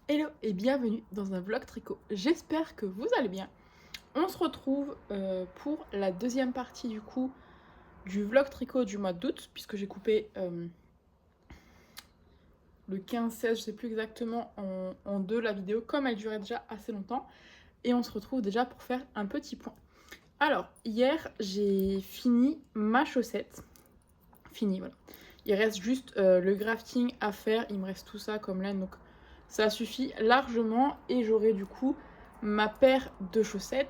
Hello et bienvenue dans un vlog tricot. J'espère que vous allez bien. On se retrouve pour la deuxième partie du coup du vlog tricot du mois d'août, puisque j'ai coupé le 15-16, je sais plus exactement, en deux la vidéo, comme elle durait déjà assez longtemps. Et on se retrouve déjà pour faire un petit point. Alors, hier, j'ai fini ma chaussette. Fini, voilà. Il reste juste le grafting à faire, il me reste tout ça comme laine, donc ça suffit largement. Et j'aurai du coup ma paire de chaussettes.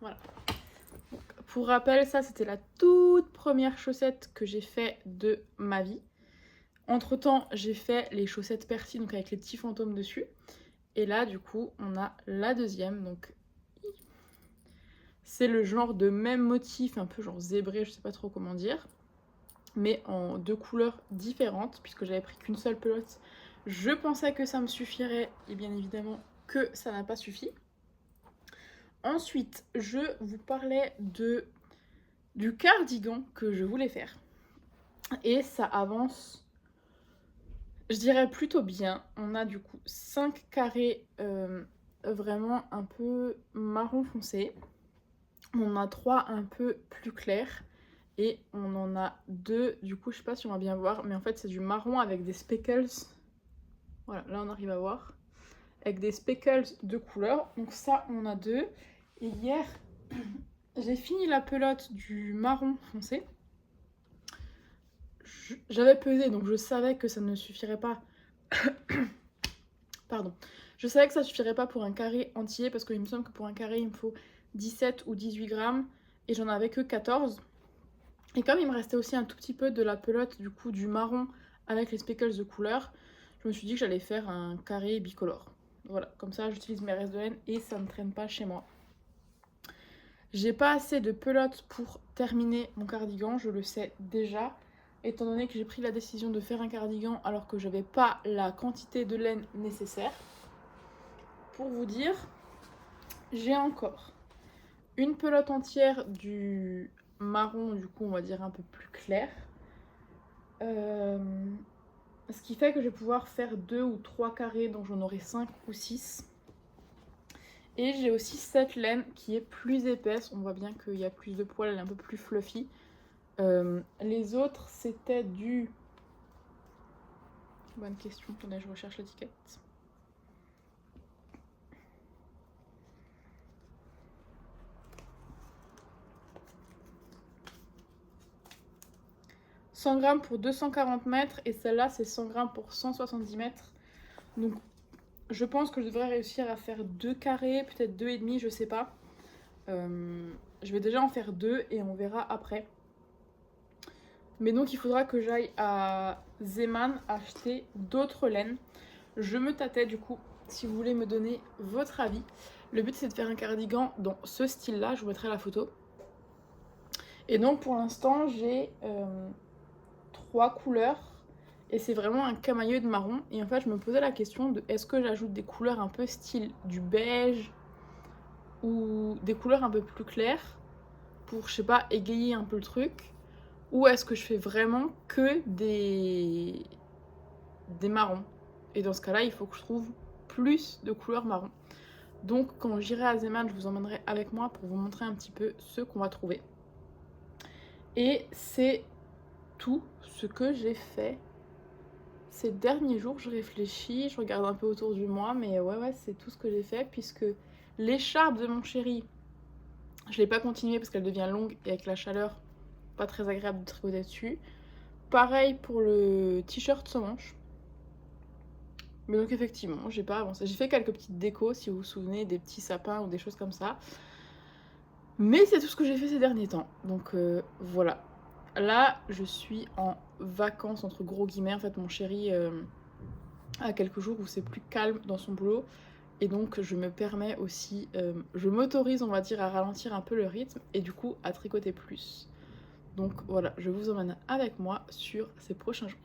Voilà. Donc, pour rappel, ça c'était la toute première chaussette que j'ai fait de ma vie. Entre temps, j'ai fait les chaussettes persil, donc avec les petits fantômes dessus. Et là, du coup, on a la deuxième. Donc, c'est le genre de même motif, un peu genre zébré, je sais pas trop comment dire, mais en deux couleurs différentes, puisque j'avais pris qu'une seule pelote. Je pensais que ça me suffirait, et bien évidemment que ça n'a pas suffi. Ensuite, je vous parlais du cardigan que je voulais faire. Et ça avance, je dirais plutôt bien. On a du coup 5 carrés vraiment un peu marron foncé. On a 3 un peu plus clairs. Et on en a 2, du coup je sais pas si on va bien voir, mais en fait c'est du marron avec des speckles. Voilà, là on arrive à voir. Avec des speckles de couleur. Donc ça on a 2. Et hier j'ai fini la pelote du marron foncé. J'avais pesé, donc je savais que ça ne suffirait pas. Pardon. Je savais que ça suffirait pas pour un carré entier, parce qu'il me semble que pour un carré il me faut 17 ou 18 grammes. Et j'en avais que 14. Et comme il me restait aussi un tout petit peu de la pelote du coup du marron avec les speckles de couleur, je me suis dit que j'allais faire un carré bicolore. Voilà, comme ça j'utilise mes restes de laine et ça ne traîne pas chez moi. J'ai pas assez de pelote pour terminer mon cardigan, je le sais déjà, étant donné que j'ai pris la décision de faire un cardigan alors que j'avais pas la quantité de laine nécessaire. Pour vous dire, j'ai encore une pelote entière du marron, du coup on va dire un peu plus clair. Ce qui fait que je vais pouvoir faire 2 ou 3 carrés, donc j'en aurai 5 ou 6. Et j'ai aussi cette laine qui est plus épaisse, on voit bien qu'il y a plus de poils, elle est un peu plus fluffy. Les autres c'était du... Bonne question, attendez je recherche l'étiquette. « 100 grammes pour 240 mètres et celle-là c'est 100 grammes pour 170 mètres. Donc je pense que je devrais réussir à faire 2 carrés, peut-être 2,5, je sais pas. Je vais déjà en faire 2 et on verra après. Mais donc il faudra que j'aille à Zeman acheter d'autres laines. Je me tâtais du coup, si vous voulez me donner votre avis. Le but c'est de faire un cardigan dans ce style là, je vous mettrai la photo. Et donc pour l'instant j'ai 3 couleurs et c'est vraiment un camailleux de marron. Et en fait je me posais la question de est-ce que j'ajoute des couleurs un peu style du beige ou des couleurs un peu plus claires pour je sais pas égayer un peu le truc. Ou est-ce que je fais vraiment que des marrons? Et dans ce cas-là, il faut que je trouve plus de couleurs marron. Donc quand j'irai à Zeman, je vous emmènerai avec moi pour vous montrer un petit peu ce qu'on va trouver. Et c'est tout ce que j'ai fait ces derniers jours. Je réfléchis, je regarde un peu autour du moi, mais ouais, c'est tout ce que j'ai fait puisque l'écharpe de mon chéri, je l'ai pas continuée parce qu'elle devient longue et avec la chaleur, pas très agréable de tricoter dessus. Pareil pour le t-shirt sans manche. Mais donc effectivement, j'ai pas avancé. J'ai fait quelques petites décos, si vous vous souvenez, des petits sapins ou des choses comme ça. Mais c'est tout ce que j'ai fait ces derniers temps. Donc voilà. Là, je suis en vacances, entre gros guillemets. En fait, mon chéri a quelques jours où c'est plus calme dans son boulot. Et donc, je me permets aussi, je m'autorise, on va dire, à ralentir un peu le rythme et du coup, à tricoter plus. Donc voilà, je vous emmène avec moi sur ces prochains jours.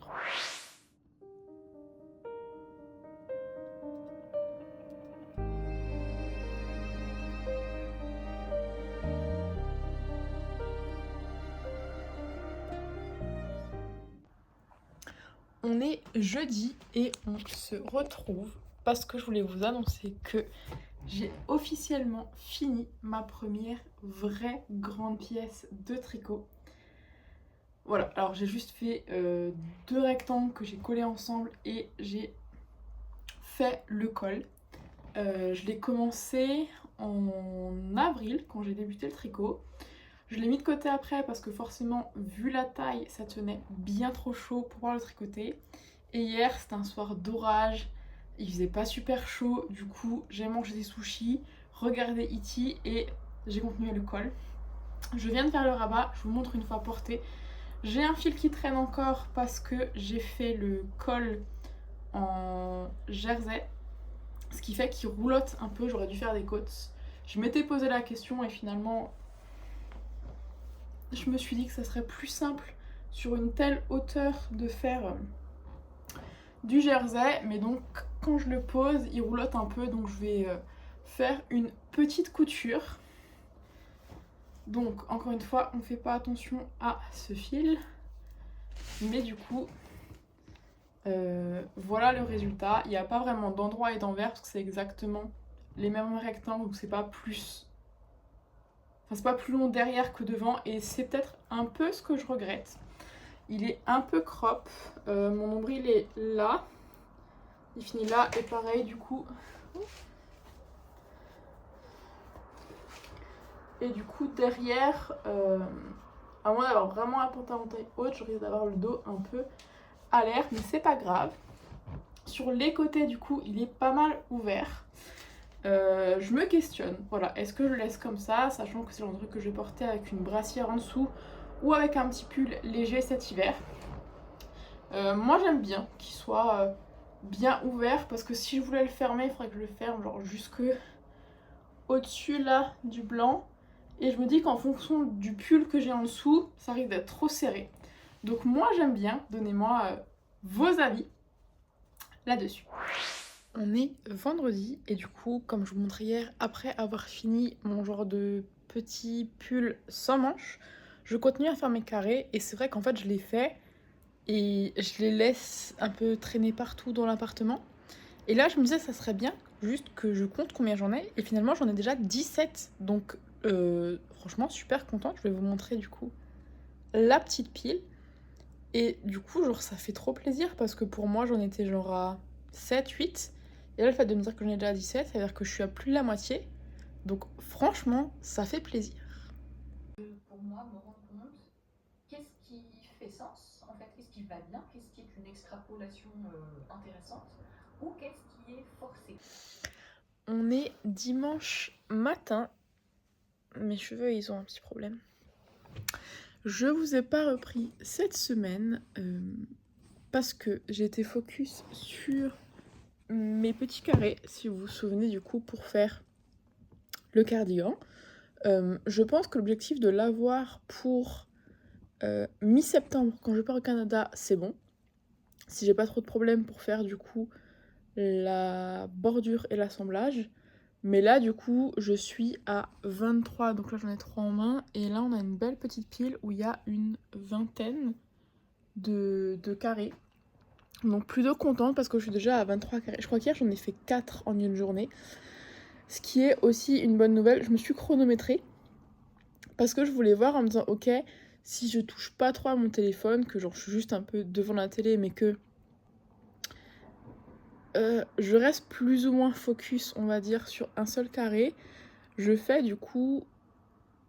On est jeudi et on se retrouve parce que je voulais vous annoncer que j'ai officiellement fini ma première vraie grande pièce de tricot. Voilà, alors j'ai juste fait 2 rectangles que j'ai collés ensemble et j'ai fait le col. Je l'ai commencé en avril quand j'ai débuté le tricot. Je l'ai mis de côté après parce que forcément, vu la taille, ça tenait bien trop chaud pour pouvoir le tricoter. Et hier, c'était un soir d'orage, il faisait pas super chaud, du coup, j'ai mangé des sushis, regardé E.T. et j'ai continué le col. Je viens de faire le rabat, je vous montre une fois porté. J'ai un fil qui traîne encore parce que j'ai fait le col en jersey, ce qui fait qu'il roulotte un peu, j'aurais dû faire des côtes. Je m'étais posé la question et finalement, je me suis dit que ça serait plus simple sur une telle hauteur de faire du jersey, mais donc quand je le pose, il roulotte un peu, donc je vais faire une petite couture. Donc encore une fois, on ne fait pas attention à ce fil, mais du coup, voilà le résultat. Il n'y a pas vraiment d'endroit et d'envers parce que c'est exactement les mêmes rectangles, donc c'est pas plus. Enfin, c'est pas plus long derrière que devant, et c'est peut-être un peu ce que je regrette. Il est un peu crop. Mon nombril est là. Il finit là, et pareil du coup. Et du coup derrière, à moins d'avoir vraiment un pantalon taille haute, je risque d'avoir le dos un peu à l'air, mais c'est pas grave. Sur les côtés du coup, il est pas mal ouvert. Je me questionne, voilà, est-ce que je le laisse comme ça, sachant que c'est le truc que je vais porter avec une brassière en dessous ou avec un petit pull léger cet hiver. Moi j'aime bien qu'il soit bien ouvert parce que si je voulais le fermer, il faudrait que je le ferme genre jusque au-dessus là du blanc. Et je me dis qu'en fonction du pull que j'ai en dessous, ça risque d'être trop serré. Donc moi j'aime bien, donnez-moi vos avis là-dessus. On est vendredi et du coup, comme je vous montrais hier, après avoir fini mon genre de petit pull sans manches, je continue à faire mes carrés et c'est vrai qu'en fait je les fais et je les laisse un peu traîner partout dans l'appartement. Et là je me disais ça serait bien juste que je compte combien j'en ai et finalement j'en ai déjà 17. Donc franchement super contente, je vais vous montrer du coup la petite pile. Et du coup genre ça fait trop plaisir parce que pour moi j'en étais genre à 7, 8. Et là, le fait de me dire que j'en ai déjà 17, ça veut dire que je suis à plus de la moitié. Donc franchement, ça fait plaisir. Pour moi, me rendre compte, qu'est-ce qui fait sens, en fait, qu'est-ce qui va bien, qu'est-ce qui est une extrapolation intéressante, ou qu'est-ce qui est forcé. On est dimanche matin. Mes cheveux, ils ont un petit problème. Je vous ai pas repris cette semaine parce que j'ai été focus sur mes petits carrés, si vous vous souvenez du coup, pour faire le cardigan. Je pense que l'objectif de l'avoir pour mi-septembre, quand je pars au Canada, c'est bon. Si j'ai pas trop de problèmes pour faire du coup la bordure et l'assemblage. Mais là du coup je suis à 23, donc là j'en ai 3 en main. Et là on a une belle petite pile où il y a une vingtaine de carrés. Donc plutôt contente parce que je suis déjà à 23 carrés. Je crois qu'hier j'en ai fait 4 en une journée. Ce qui est aussi une bonne nouvelle. Je me suis chronométrée parce que je voulais voir en me disant ok, si je touche pas trop à mon téléphone, que genre je suis juste un peu devant la télé mais que je reste plus ou moins focus, on va dire, sur un seul carré. Je fais du coup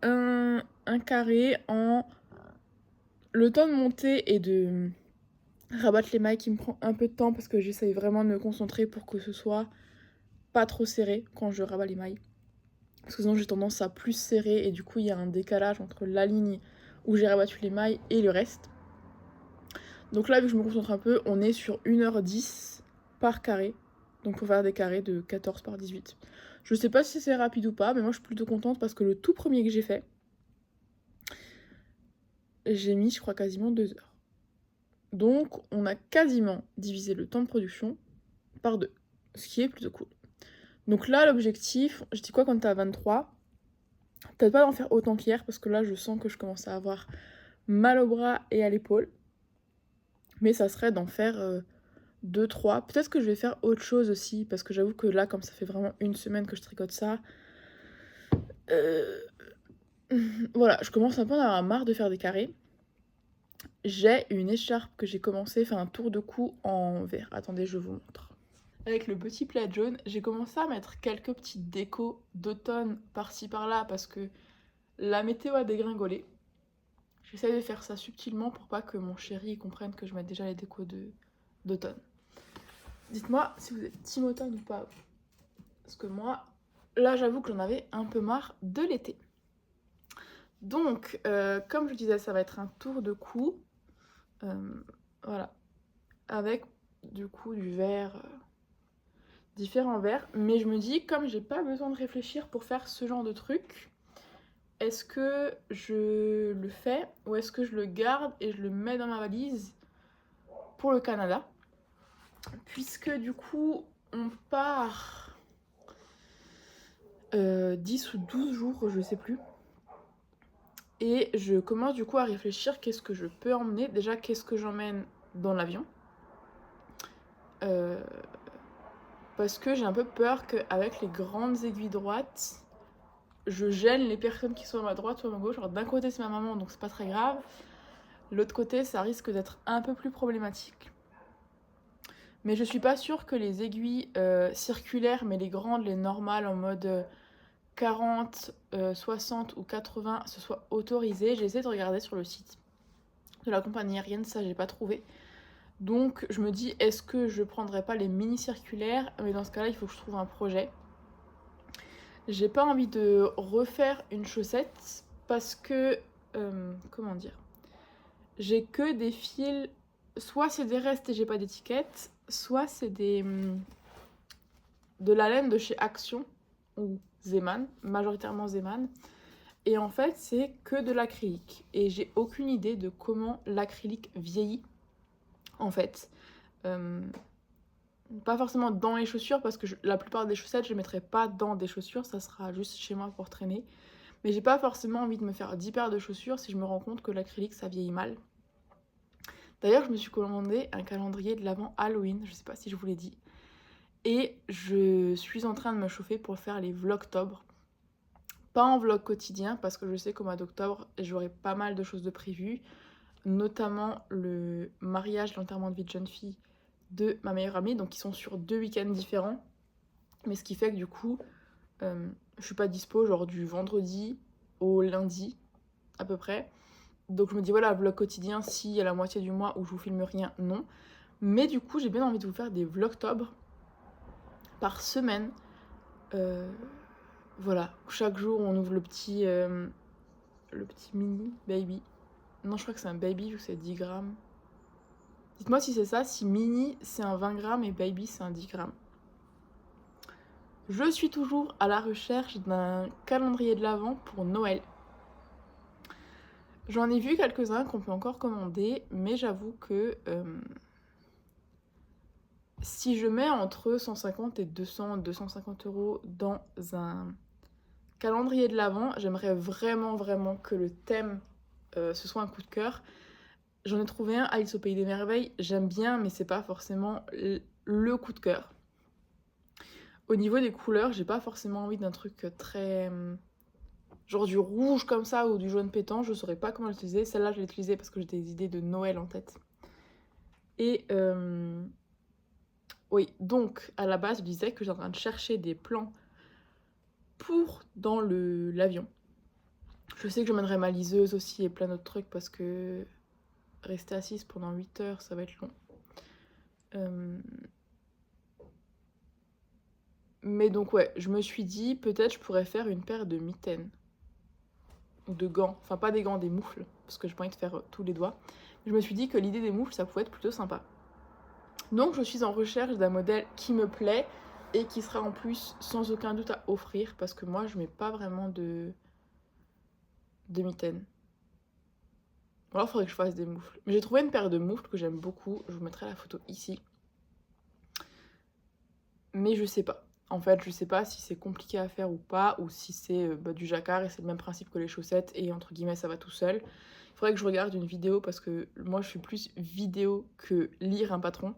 un carré en le temps de monter et de rabattre les mailles qui me prend un peu de temps parce que j'essaye vraiment de me concentrer pour que ce soit pas trop serré quand je rabats les mailles. Parce que sinon j'ai tendance à plus serrer et du coup il y a un décalage entre la ligne où j'ai rabattu les mailles et le reste. Donc là vu que je me concentre un peu, on est sur 1h10 par carré. Donc faut faire des carrés de 14 par 18. Je sais pas si c'est rapide ou pas, mais moi je suis plutôt contente parce que le tout premier que j'ai fait, j'ai mis je crois quasiment 2 heures. Donc on a quasiment divisé le temps de production par 2, ce qui est plutôt cool. Donc là l'objectif, je dis quoi quand t'es à 23, peut-être pas d'en faire autant qu'hier parce que là je sens que je commence à avoir mal au bras et à l'épaule. Mais ça serait d'en faire 2-3. Peut-être que je vais faire autre chose aussi, parce que j'avoue que là, comme ça fait vraiment une semaine que je tricote ça, voilà, je commence un peu à en avoir marre de faire des carrés. J'ai une écharpe que j'ai commencé, un tour de cou en vert. Attendez, je vous montre. Avec le petit plaid jaune, j'ai commencé à mettre quelques petites décos d'automne par-ci par-là parce que la météo a dégringolé. J'essaie de faire ça subtilement pour pas que mon chéri comprenne que je mette déjà les décos d'automne. Dites-moi si vous êtes team automne ou pas. Parce que moi, là j'avoue que j'en avais un peu marre de l'été. Donc, comme je disais, ça va être un tour de cou. Voilà. Avec du coup du vert, différents verts. Mais je me dis, comme j'ai pas besoin de réfléchir pour faire ce genre de truc, est-ce que je le fais ou est-ce que je le garde et je le mets dans ma valise pour le Canada? Puisque du coup, on part 10 ou 12 jours, je sais plus. Et je commence du coup à réfléchir qu'est-ce que je peux emmener. Déjà, qu'est-ce que j'emmène dans l'avion, parce que j'ai un peu peur qu'avec les grandes aiguilles droites, je gêne les personnes qui sont à ma droite ou à ma gauche. Alors d'un côté c'est ma maman, donc c'est pas très grave. L'autre côté, ça risque d'être un peu plus problématique. Mais je suis pas sûre que les aiguilles circulaires, mais les grandes, les normales en mode 40, 60 ou 80, ce soit autorisé. J'ai essayé de regarder sur le site de la compagnie aérienne, ça j'ai pas trouvé. Donc je me dis, est-ce que je prendrais pas les mini circulaires? Mais dans ce cas-là, il faut que je trouve un projet. J'ai pas envie de refaire une chaussette parce que, comment dire, j'ai que des fils, soit c'est des restes et j'ai pas d'étiquette, soit c'est de la laine de chez Action ou Zeman, majoritairement Zeman. Et en fait, c'est que de l'acrylique. Et j'ai aucune idée de comment l'acrylique vieillit, en fait. Pas forcément dans les chaussures, parce que la plupart des chaussettes, je les mettrai pas dans des chaussures, ça sera juste chez moi pour traîner. Mais j'ai pas forcément envie de me faire 10 paires de chaussures si je me rends compte que l'acrylique, ça vieillit mal. D'ailleurs, je me suis commandé un calendrier de l'avant Halloween, je sais pas si je vous l'ai dit. Et je suis en train de me chauffer pour faire les vlogtober. Pas en vlog quotidien, parce que je sais qu'au mois d'octobre, j'aurai pas mal de choses de prévues. Notamment le mariage, l'enterrement de vie de jeune fille de ma meilleure amie. Donc ils sont sur 2 week-ends différents. Mais ce qui fait que du coup, je suis pas dispo genre du vendredi au lundi, à peu près. Donc je me dis voilà, vlog quotidien, s'il y a la moitié du mois où je vous filme rien, non. Mais du coup, j'ai bien envie de vous faire des vlogtober par semaine. Voilà, chaque jour on ouvre le petit mini baby. Non, je crois que c'est un baby vu que c'est 10 grammes. Dites-moi si c'est ça, si mini c'est un 20 grammes et baby c'est un 10 grammes. Je suis toujours à la recherche d'un calendrier de l'Avent pour Noël. J'en ai vu quelques-uns qu'on peut encore commander, mais j'avoue que si je mets entre 150 et 250 € dans un calendrier de l'Avent, j'aimerais vraiment que le thème ce soit un coup de cœur. J'en ai trouvé un, Alice au Pays des Merveilles, j'aime bien, mais c'est pas forcément le coup de cœur. Au niveau des couleurs, j'ai pas forcément envie d'un truc très... genre du rouge comme ça ou du jaune pétant, je saurais pas comment l'utiliser. Celle-là, je l'ai utilisée parce que j'ai des idées de Noël en tête. Et oui, donc à la base, je disais que j'étais en train de chercher des plans pour dans l'avion. Je sais que j'emmènerai ma liseuse aussi et plein d'autres trucs parce que rester assise pendant 8 heures, ça va être long. Mais donc ouais, je me suis dit peut-être je pourrais faire une paire de mitaines ou de gants, enfin pas des gants, des moufles, parce que j'ai pas envie de faire tous les doigts. Je me suis dit que l'idée des moufles, ça pouvait être plutôt sympa. Donc je suis en recherche d'un modèle qui me plaît et qui sera en plus sans aucun doute à offrir, parce que moi je mets pas vraiment de mitaines. Ou alors il faudrait que je fasse des moufles. Mais j'ai trouvé une paire de moufles que j'aime beaucoup, je vous mettrai la photo ici. Mais je sais pas. En fait, je sais pas si c'est compliqué à faire ou pas, ou si c'est du jacquard et c'est le même principe que les chaussettes et entre guillemets ça va tout seul. Il Faudrait que je regarde une vidéo parce que moi je suis plus vidéo que lire un patron.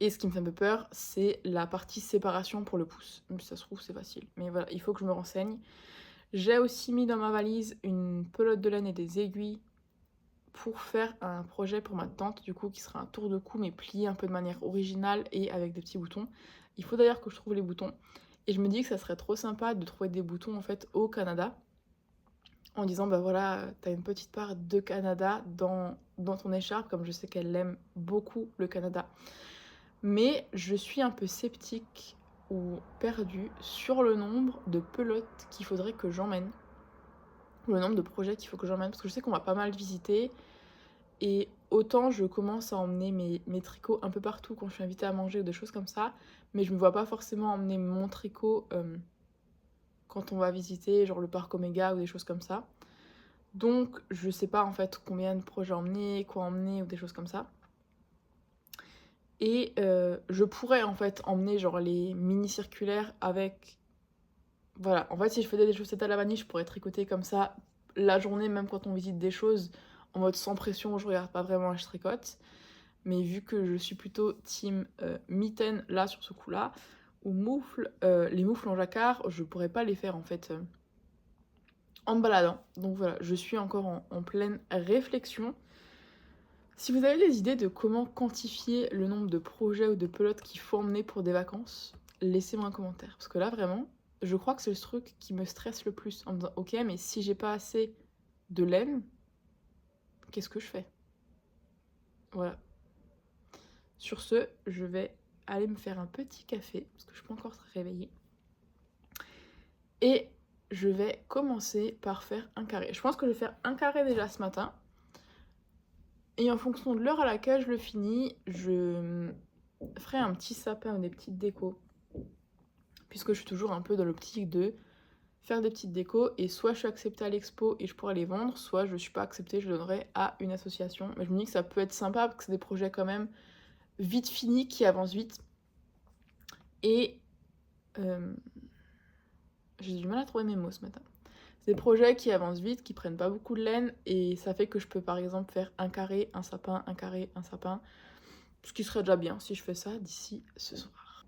Et ce qui me fait un peu peur, c'est la partie séparation pour le pouce. Même si ça se trouve, c'est facile. Mais voilà, il faut que je me renseigne. J'ai aussi mis dans ma valise une pelote de laine et des aiguilles pour faire un projet pour ma tante, du coup, qui sera un tour de cou, mais plié un peu de manière originale et avec des petits boutons. Il faut d'ailleurs que je trouve les boutons. Et je me dis que ça serait trop sympa de trouver des boutons, en fait, au Canada. En disant, bah voilà, t'as une petite part de Canada dans ton écharpe, comme je sais qu'elle aime beaucoup le Canada. Mais je suis un peu sceptique ou perdue sur le nombre de pelotes qu'il faudrait que j'emmène. Ou le nombre de projets qu'il faut que j'emmène. Parce que je sais qu'on va pas mal visiter. Et autant je commence à emmener mes tricots un peu partout quand je suis invitée à manger ou des choses comme ça. Mais je me vois pas forcément emmener mon tricot quand on va visiter, genre le parc Omega ou des choses comme ça. Donc je sais pas en fait combien de projets emmener, quoi emmener ou des choses comme ça. Et je pourrais en fait emmener genre les mini circulaires avec... Voilà, en fait si je faisais des chaussettes à la vanille, je pourrais tricoter comme ça la journée, même quand on visite des choses, en mode sans pression, je regarde pas vraiment et je tricote. Mais vu que je suis plutôt team mitaine là sur ce coup-là, ou moufles, les moufles en jacquard, je pourrais pas les faire en fait en me baladant. Donc voilà, je suis encore en pleine réflexion. Si vous avez des idées de comment quantifier le nombre de projets ou de pelotes qu'il faut emmener pour des vacances, laissez-moi un commentaire. Parce que là, vraiment, je crois que c'est le truc qui me stresse le plus. En me disant, ok, mais si j'ai pas assez de laine, qu'est-ce que je fais? Voilà. Sur ce, je vais aller me faire un petit café, parce que je peux encore être réveillée. Et je vais commencer par faire un carré. Je pense que je vais faire un carré déjà ce matin. Et en fonction de l'heure à laquelle je le finis, je ferai un petit sapin ou des petites décos. Puisque je suis toujours un peu dans l'optique de faire des petites décos. Et soit je suis acceptée à l'expo et je pourrais les vendre, soit je ne suis pas acceptée, je donnerai à une association. Mais je me dis que ça peut être sympa parce que c'est des projets quand même vite finis, qui avancent vite. Et j'ai du mal à trouver mes mots ce matin. C'est des projets qui avancent vite, qui prennent pas beaucoup de laine. Et ça fait que je peux par exemple faire un carré, un sapin, un carré, un sapin. Ce qui serait déjà bien si je fais ça d'ici ce soir.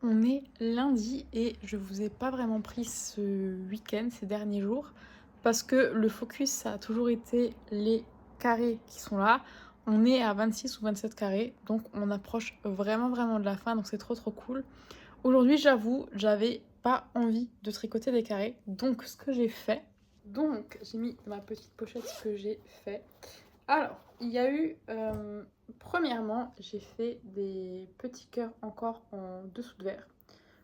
On est lundi et je vous ai pas vraiment pris ce week-end, ces derniers jours, parce que le focus, ça a toujours été les carrés qui sont là. On est à 26 ou 27 carrés, donc on approche vraiment de la fin, donc c'est trop cool. Aujourd'hui, j'avoue, j'avais pas envie de tricoter des carrés, donc ce que j'ai fait... Donc, j'ai mis dans ma petite pochette ce que j'ai fait. Alors, il y a eu... premièrement, j'ai fait des petits cœurs encore en dessous de verre.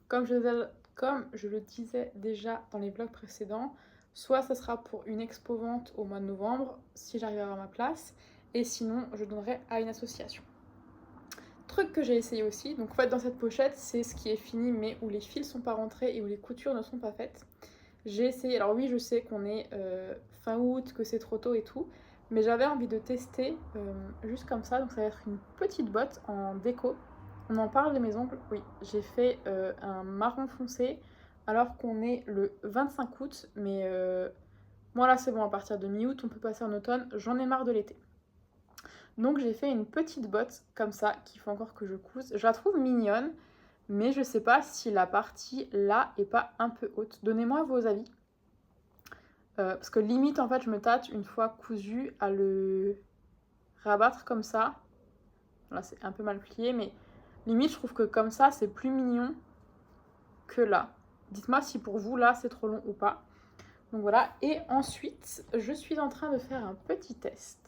Comme je le disais déjà dans les vlogs précédents, soit ça sera pour une expo vente au mois de novembre, si j'arrive à avoir ma place, et sinon je donnerai à une association. Truc que j'ai essayé aussi, donc en fait dans cette pochette, c'est ce qui est fini mais où les fils sont pas rentrés et où les coutures ne sont pas faites. J'ai essayé, alors oui je sais qu'on est fin août, que c'est trop tôt et tout, mais j'avais envie de tester juste comme ça, donc ça va être une petite botte en déco. On en parle de mes ongles, oui, j'ai fait un marron foncé alors qu'on est le 25 août, mais moi là c'est bon, à partir de mi-août on peut passer en automne, j'en ai marre de l'été. Donc j'ai fait une petite botte comme ça qu'il faut encore que je couse. Je la trouve mignonne, mais je sais pas si la partie là est pas un peu haute. Donnez-moi vos avis. Parce que limite en fait je me tâte une fois cousu à le rabattre comme ça. Là c'est un peu mal plié, mais limite je trouve que comme ça c'est plus mignon que là. Dites-moi si pour vous là c'est trop long ou pas. Donc voilà, et ensuite je suis en train de faire un petit test.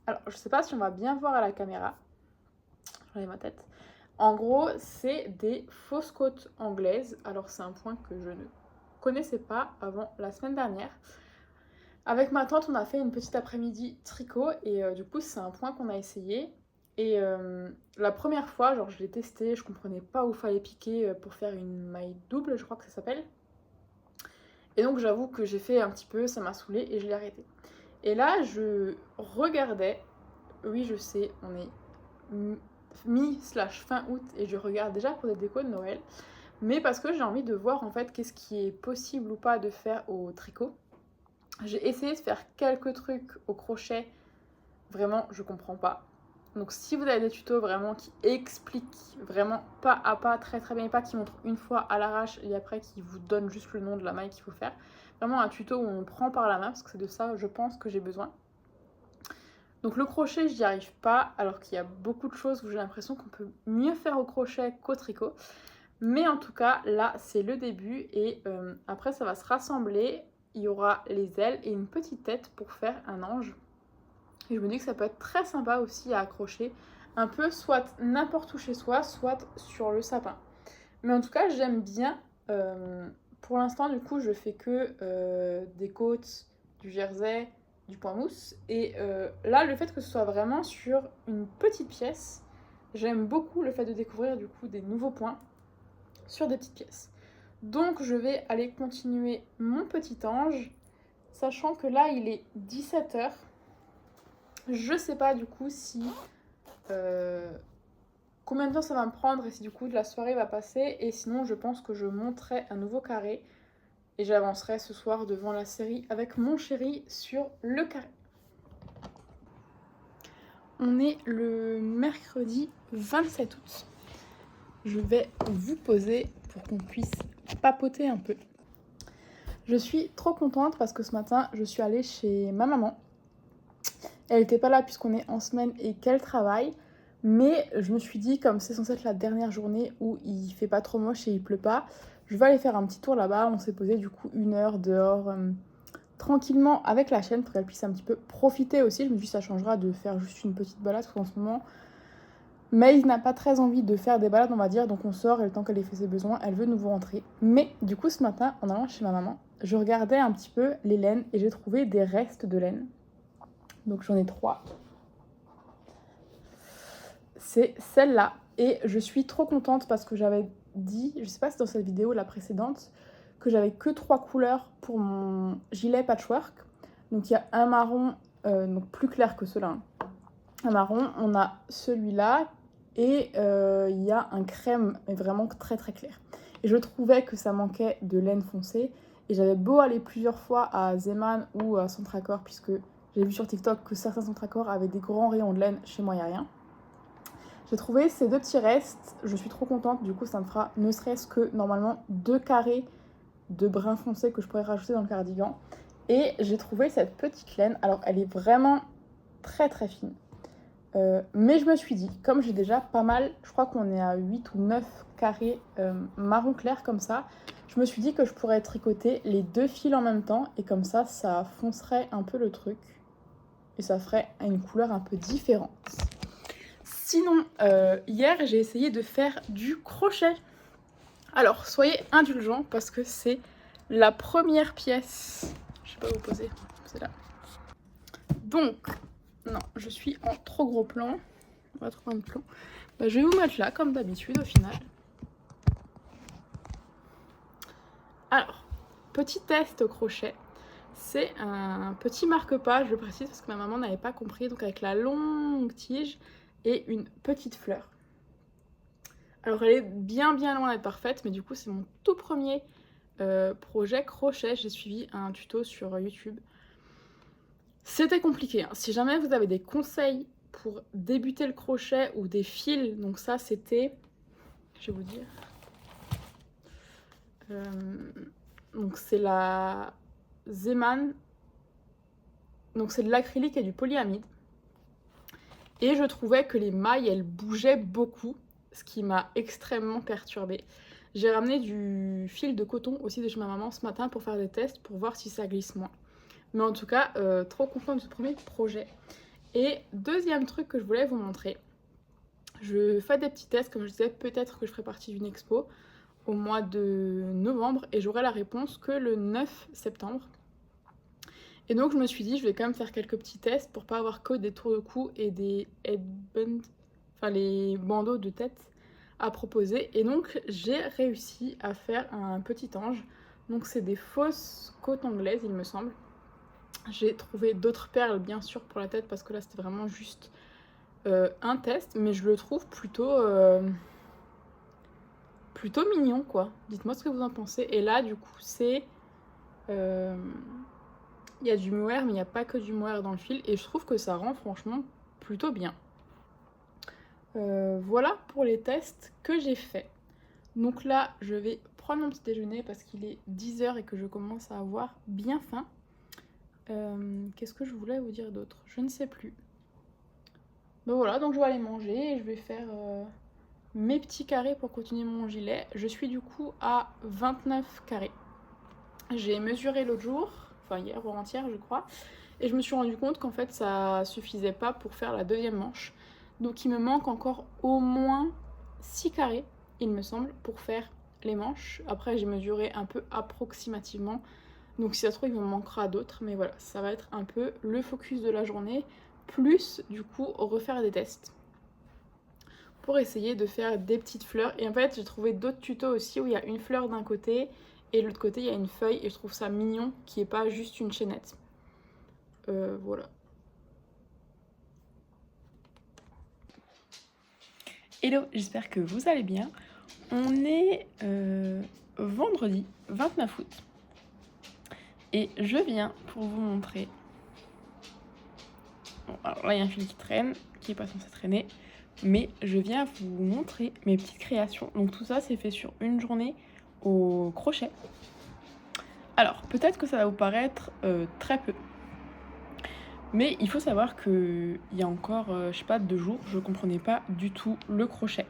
Alors, je sais pas si on va bien voir à la caméra. J'enlève ma tête. En gros, c'est des fausses côtes anglaises. Alors, c'est un point que je ne connaissais pas avant la semaine dernière. Avec ma tante, on a fait une petite après-midi tricot. Et du coup, c'est un point qu'on a essayé. Et la première fois, genre, je l'ai testé. Je comprenais pas où fallait piquer pour faire une maille double, je crois que ça s'appelle. Et donc, j'avoue que j'ai fait un petit peu, ça m'a saoulée et je l'ai arrêté. Et là, je regardais, oui je sais, on est mi/fin août et je regarde déjà pour des décos de Noël, mais parce que j'ai envie de voir en fait qu'est-ce qui est possible ou pas de faire au tricot. J'ai essayé de faire quelques trucs au crochet, vraiment je comprends pas. Donc si vous avez des tutos vraiment qui expliquent vraiment pas à pas, très très bien, pas qui montrent une fois à l'arrache et après qui vous donnent juste le nom de la maille qu'il faut faire, vraiment un tuto où on prend par la main, parce que c'est de ça je pense que j'ai besoin. Donc le crochet, j'y arrive pas, alors qu'il y a beaucoup de choses où j'ai l'impression qu'on peut mieux faire au crochet qu'au tricot. Mais en tout cas, là, c'est le début et après, ça va se rassembler. Il y aura les ailes et une petite tête pour faire un ange. Et je me dis que ça peut être très sympa aussi à accrocher, un peu soit n'importe où chez soi, soit sur le sapin. Mais en tout cas, j'aime bien. Pour l'instant, du coup, je fais que des côtes, du jersey, du point mousse. Et là, le fait que ce soit vraiment sur une petite pièce, j'aime beaucoup le fait de découvrir du coup des nouveaux points sur des petites pièces. Donc, je vais aller continuer mon petit ange, sachant que là, il est 17h. Je sais pas du coup si combien de temps ça va me prendre et si du coup la soirée va passer. Et sinon, je pense que je monterai un nouveau carré et j'avancerai ce soir devant la série avec mon chéri sur le carré. On est le mercredi 27 août. Je vais vous poser pour qu'on puisse papoter un peu. Je suis trop contente parce que ce matin, je suis allée chez ma maman. Elle n'était pas là puisqu'on est en semaine et qu'elle travaille. Mais je me suis dit, comme c'est censé être la dernière journée où il fait pas trop moche et il pleut pas, je vais aller faire un petit tour là-bas. On s'est posé du coup 1 heure dehors tranquillement avec la chienne pour qu'elle puisse un petit peu profiter aussi. Je me suis dit, ça changera de faire juste une petite balade parce qu'en ce moment, Maïs n'a pas très envie de faire des balades, on va dire. Donc on sort et le temps qu'elle ait fait ses besoins, elle veut nouveau rentrer. Mais du coup, ce matin, en allant chez ma maman, je regardais un petit peu les laines et j'ai trouvé des restes de laine. Donc j'en ai 3. C'est celle-là. Et je suis trop contente parce que j'avais dit, je sais pas si c'est dans cette vidéo, la précédente, que j'avais que 3 couleurs pour mon gilet patchwork. Donc il y a un marron, donc plus clair que ceux-là. Un marron, on a celui-là et il y a un crème, mais vraiment très très clair. Et je trouvais que ça manquait de laine foncée. Et j'avais beau aller plusieurs fois à Zeman ou à Centracor, puisque j'ai vu sur TikTok que certains Centracor avaient des grands rayons de laine, chez moi il n'y a rien. J'ai trouvé ces 2 petits restes, je suis trop contente, du coup ça me fera ne serait-ce que normalement 2 carrés de brun foncé que je pourrais rajouter dans le cardigan. Et j'ai trouvé cette petite laine, alors elle est vraiment très très fine. Mais je me suis dit, comme j'ai déjà pas mal, je crois qu'on est à 8 ou 9 carrés marron clair comme ça, je me suis dit que je pourrais tricoter les 2 fils en même temps et comme ça foncerait un peu le truc et ça ferait une couleur un peu différente. Sinon, hier, j'ai essayé de faire du crochet. Alors, soyez indulgents parce que c'est la première pièce. Je sais pas où poser, c'est là. Donc, non, je suis en trop gros plan. On va trouver un plan. Bah, je vais vous mettre là, comme d'habitude, au final. Alors, petit test au crochet. C'est un petit marque-page, je précise, parce que ma maman n'avait pas compris. Donc, avec la longue tige et une petite fleur. Alors elle est bien loin d'être parfaite, mais du coup c'est mon tout premier projet crochet. J'ai suivi un tuto sur YouTube. C'était compliqué, hein. Si jamais vous avez des conseils pour débuter le crochet ou des fils, donc ça c'était, je vais vous dire, donc c'est la Zeman, donc c'est de l'acrylique et du polyamide. Et je trouvais que les mailles elles bougeaient beaucoup, ce qui m'a extrêmement perturbée. J'ai ramené du fil de coton aussi de chez ma maman ce matin pour faire des tests, pour voir si ça glisse moins. Mais en tout cas, trop contente de ce premier projet. Et deuxième truc que je voulais vous montrer, je fais des petits tests, comme je disais, peut-être que je ferai partie d'une expo au mois de novembre et j'aurai la réponse que le 9 septembre. Et donc je me suis dit, je vais quand même faire quelques petits tests pour pas avoir que des tours de cou et des headbands, enfin les bandeaux de tête à proposer. Et donc j'ai réussi à faire un petit ange. Donc c'est des fausses côtes anglaises, il me semble. J'ai trouvé d'autres perles bien sûr pour la tête parce que là c'était vraiment juste un test, mais je le trouve plutôt mignon quoi. Dites-moi ce que vous en pensez. Et là du coup c'est Il y a du mohair, mais il n'y a pas que du mohair dans le fil. Et je trouve que ça rend franchement plutôt bien. Voilà pour les tests que j'ai faits. Donc là, je vais prendre mon petit déjeuner parce qu'il est 10h et que je commence à avoir bien faim. Qu'est-ce que je voulais vous dire d'autre? Je ne sais plus. Ben voilà, donc je vais aller manger et je vais faire mes petits carrés pour continuer mon gilet. Je suis du coup à 29 carrés. J'ai mesuré l'autre jour, enfin hier ou avant-hier je crois, et je me suis rendu compte qu'en fait ça suffisait pas pour faire la deuxième manche. Donc il me manque encore au moins 6 carrés, il me semble, pour faire les manches. Après j'ai mesuré un peu approximativement, donc si ça se trouve il me manquera d'autres, mais voilà, ça va être un peu le focus de la journée, plus du coup refaire des tests pour essayer de faire des petites fleurs. Et en fait j'ai trouvé d'autres tutos aussi où il y a une fleur d'un côté et de l'autre côté il y a une feuille, et je trouve ça mignon qu'il n'y ait pas juste une chaînette. Voilà. Hello, j'espère que vous allez bien. On est vendredi 29 août et je viens pour vous montrer. Bon, alors là il y a un fil qui traîne, qui n'est pas censé traîner, mais je viens vous montrer mes petites créations. Donc tout ça c'est fait sur une journée au crochet. Alors peut-être que ça va vous paraître très peu, mais il faut savoir qu'il y a encore, je sais pas, 2 jours, je comprenais pas du tout le crochet.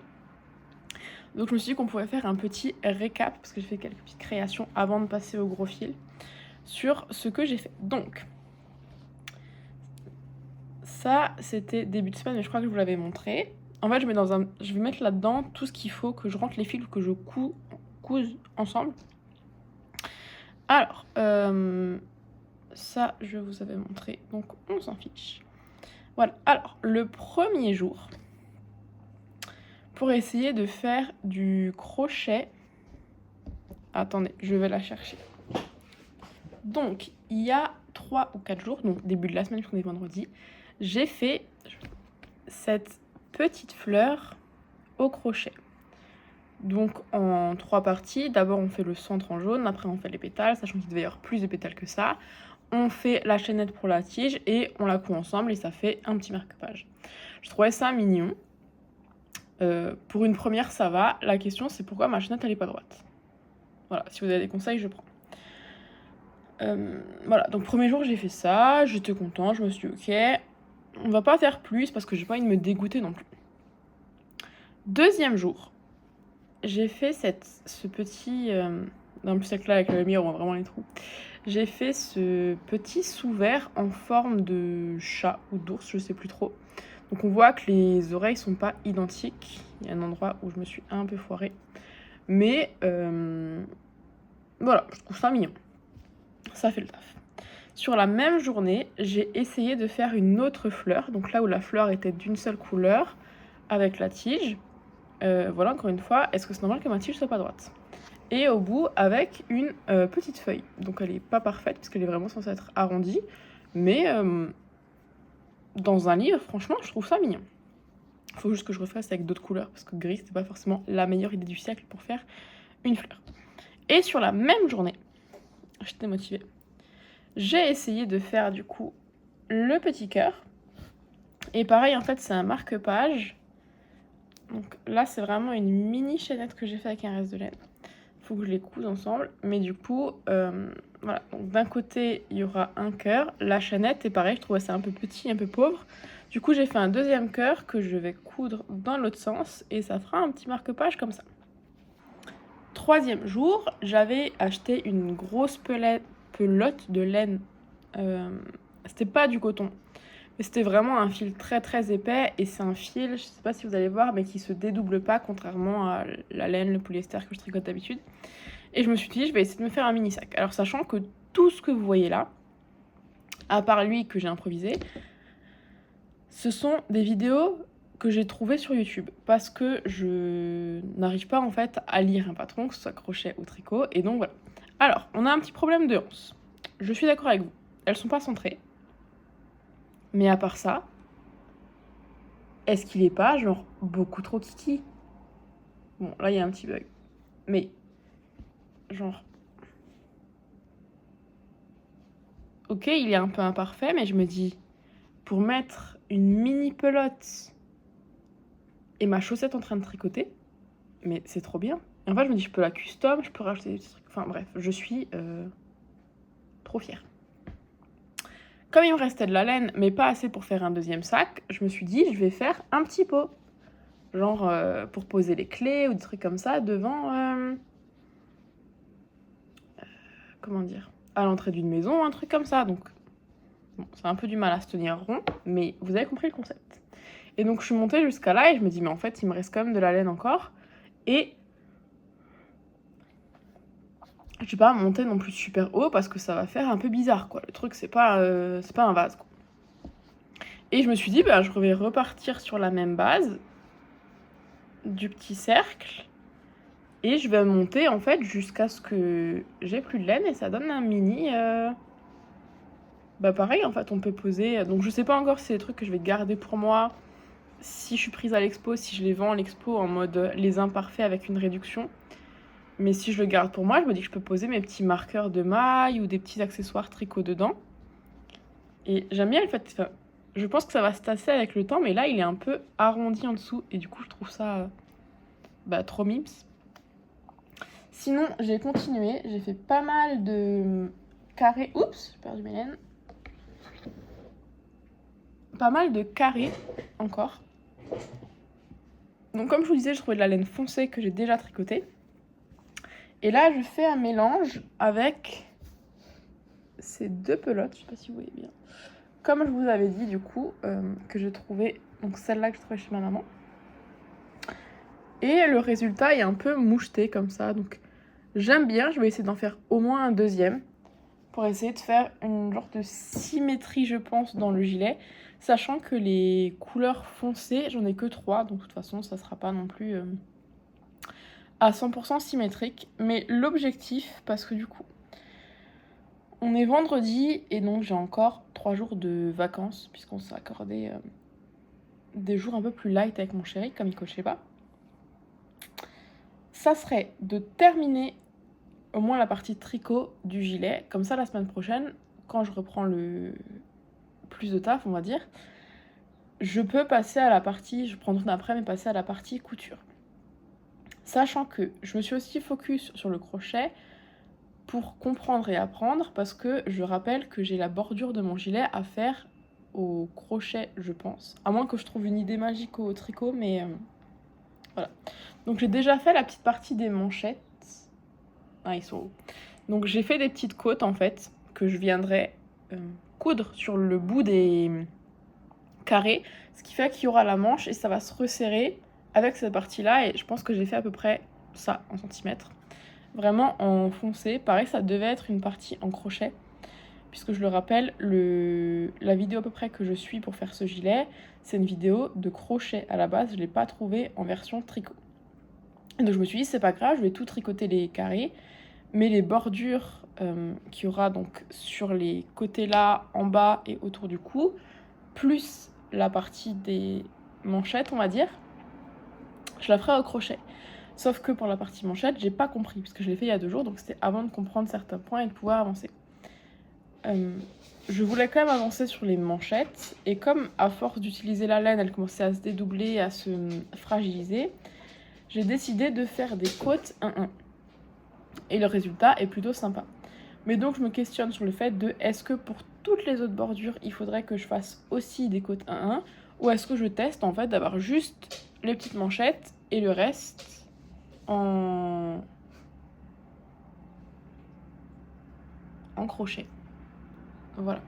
Donc je me suis dit qu'on pourrait faire un petit récap, parce que j'ai fait quelques petites créations avant de passer au gros fil, sur ce que j'ai fait. Donc, ça c'était début de semaine, mais je crois que je vous l'avais montré. En fait, je vais mettre là-dedans tout ce qu'il faut que je rentre les fils ou que je couse ensemble. Alors, ça je vous avais montré, donc on s'en fiche. Voilà, alors le premier jour, pour essayer de faire du crochet. Attendez, je vais la chercher. Donc, il y a 3 ou 4 jours, donc début de la semaine, puisqu'on est vendredi, j'ai fait cette petite fleur au crochet. Donc, en 3 parties. D'abord, on fait le centre en jaune, après on fait les pétales, sachant qu'il devait y avoir plus de pétales que ça. On fait la chaînette pour la tige et on la coud ensemble et ça fait un petit marque-page. Je trouvais ça mignon. Pour une première, ça va. La question, c'est pourquoi ma chaînette, elle est pas droite. Voilà, si vous avez des conseils, je prends. Voilà, donc premier jour, j'ai fait ça. J'étais contente, je me suis dit, ok, on va pas faire plus parce que j'ai pas envie de me dégoûter non plus. Deuxième jour, j'ai fait ce petit... en plus, avec la lumière, on voit vraiment les trous. J'ai fait ce petit sous-vert en forme de chat ou d'ours, je sais plus trop. Donc on voit que les oreilles sont pas identiques. Il y a un endroit où je me suis un peu foirée. Mais voilà, je trouve ça mignon. Ça fait le taf. Sur la même journée, j'ai essayé de faire une autre fleur. Donc là où la fleur était d'une seule couleur, avec la tige. Voilà, encore une fois, est-ce que c'est normal que ma tige soit pas droite? Et au bout, avec une petite feuille. Donc elle est pas parfaite, parce qu'elle est vraiment censée être arrondie. Mais dans un livre, franchement, je trouve ça mignon. Il faut juste que je refasse avec d'autres couleurs, parce que gris, c'était pas forcément la meilleure idée du siècle pour faire une fleur. Et sur la même journée, j'étais motivée, j'ai essayé de faire du coup le petit cœur. Et pareil, en fait, c'est un marque-page. Donc là, c'est vraiment une mini chaînette que j'ai fait avec un reste de laine. Il faut que je les couse ensemble. Mais du coup, voilà. Donc d'un côté, il y aura un cœur. La chaînette, et pareil, je trouvais ça un peu petit, un peu pauvre. Du coup, j'ai fait un deuxième cœur que je vais coudre dans l'autre sens. Et ça fera un petit marque-page comme ça. Troisième jour, j'avais acheté une grosse pelote de laine. C'était pas du coton. Mais c'était vraiment un fil très très épais. Et c'est un fil, je sais pas si vous allez voir, mais qui se dédouble pas, contrairement à la laine, le polyester que je tricote d'habitude. Et je me suis dit, je vais essayer de me faire un mini sac. Alors sachant que tout ce que vous voyez là, à part lui que j'ai improvisé, ce sont des vidéos que j'ai trouvées sur YouTube. Parce que je n'arrive pas en fait à lire un patron, que ce soit crochet ou tricot. Et donc voilà. Alors, on a un petit problème de hanse. Je suis d'accord avec vous. Elles sont pas centrées. Mais à part ça, est-ce qu'il est pas genre beaucoup trop kiki? Bon, là il y a un petit bug. Mais genre ok, il est un peu imparfait, mais je me dis, pour mettre une mini pelote et ma chaussette en train de tricoter, mais c'est trop bien. Et en fait, je me dis, je peux la custom, je peux rajouter des petits trucs. Enfin bref, je suis trop fière. Comme il me restait de la laine, mais pas assez pour faire un deuxième sac, je me suis dit, je vais faire un petit pot. Genre pour poser les clés ou des trucs comme ça devant... comment dire, à l'entrée d'une maison, un truc comme ça. Donc, bon, c'est un peu du mal à se tenir rond, mais vous avez compris le concept. Et donc, je suis montée jusqu'à là et je me dis, mais en fait, il me reste quand même de la laine encore. Et je vais pas monter non plus super haut parce que ça va faire un peu bizarre, quoi. Le truc, c'est pas un vase, quoi. Et je me suis dit, bah, je vais repartir sur la même base du petit cercle. Et je vais monter, en fait, jusqu'à ce que j'ai plus de laine et ça donne un mini... Bah pareil, en fait, on peut poser... Donc je sais pas encore si c'est des trucs que je vais garder pour moi, si je suis prise à l'expo, si je les vends à l'expo en mode les imparfaits avec une réduction. Mais si je le garde pour moi, je me dis que je peux poser mes petits marqueurs de maille ou des petits accessoires tricot dedans. Et j'aime bien le fait... Enfin, je pense que ça va se tasser avec le temps, mais là, il est un peu arrondi en dessous. Et du coup, je trouve ça trop mimes. Sinon, j'ai continué. J'ai fait pas mal de carrés. Oups, j'ai perdu mes laines. Pas mal de carrés encore. Donc comme je vous disais, je trouvais de la laine foncée que j'ai déjà tricotée. Et là, je fais un mélange avec ces deux pelotes, je sais pas si vous voyez bien. Comme je vous avais dit du coup, que j'ai trouvé, donc celle-là que je trouvais chez ma maman. Et le résultat est un peu moucheté comme ça, donc j'aime bien, je vais essayer d'en faire au moins un deuxième pour essayer de faire une genre de symétrie, je pense, dans le gilet. Sachant que les couleurs foncées, j'en ai que 3, donc de toute façon, ça sera pas non plus à 100% symétrique. Mais l'objectif, parce que du coup, on est vendredi et donc j'ai encore 3 jours de vacances, puisqu'on s'est accordé des jours un peu plus light avec mon chéri, comme il coachait pas. Ça serait de terminer au moins la partie tricot du gilet. Comme ça, la semaine prochaine, quand je reprends le plus de taf, on va dire, je peux passer à la partie, je prendrai une après, mais passer à la partie couture. Sachant que je me suis aussi focus sur le crochet pour comprendre et apprendre, parce que je rappelle que j'ai la bordure de mon gilet à faire au crochet, je pense. À moins que je trouve une idée magique au tricot, mais voilà. Donc j'ai déjà fait la petite partie des manchettes. Ah, ils sont hauts. Donc j'ai fait des petites côtes, en fait, que je viendrai coudre sur le bout des carrés, ce qui fait qu'il y aura la manche et ça va se resserrer avec cette partie-là. Et je pense que j'ai fait à peu près ça en centimètres. Vraiment en foncé. Pareil, ça devait être une partie en crochet. Puisque je le rappelle, la vidéo à peu près que je suis pour faire ce gilet, c'est une vidéo de crochet à la base. Je ne l'ai pas trouvée en version tricot. Et donc je me suis dit, c'est pas grave, je vais tout tricoter les carrés. Mais les bordures qu'il y aura donc sur les côtés là, en bas et autour du cou, plus la partie des manchettes, on va dire, je la ferai au crochet. Sauf que pour la partie manchette, j'ai pas compris, parce que je l'ai fait il y a 2 jours, donc c'était avant de comprendre certains points et de pouvoir avancer. Je voulais quand même avancer sur les manchettes, et comme à force d'utiliser la laine, elle commençait à se dédoubler, à se fragiliser, j'ai décidé de faire des côtes 1-1. Et le résultat est plutôt sympa. Mais donc je me questionne sur le fait de est-ce que pour toutes les autres bordures, il faudrait que je fasse aussi des côtes 1-1, ou est-ce que je teste en fait d'avoir juste les petites manchettes et le reste en crochet. Voilà.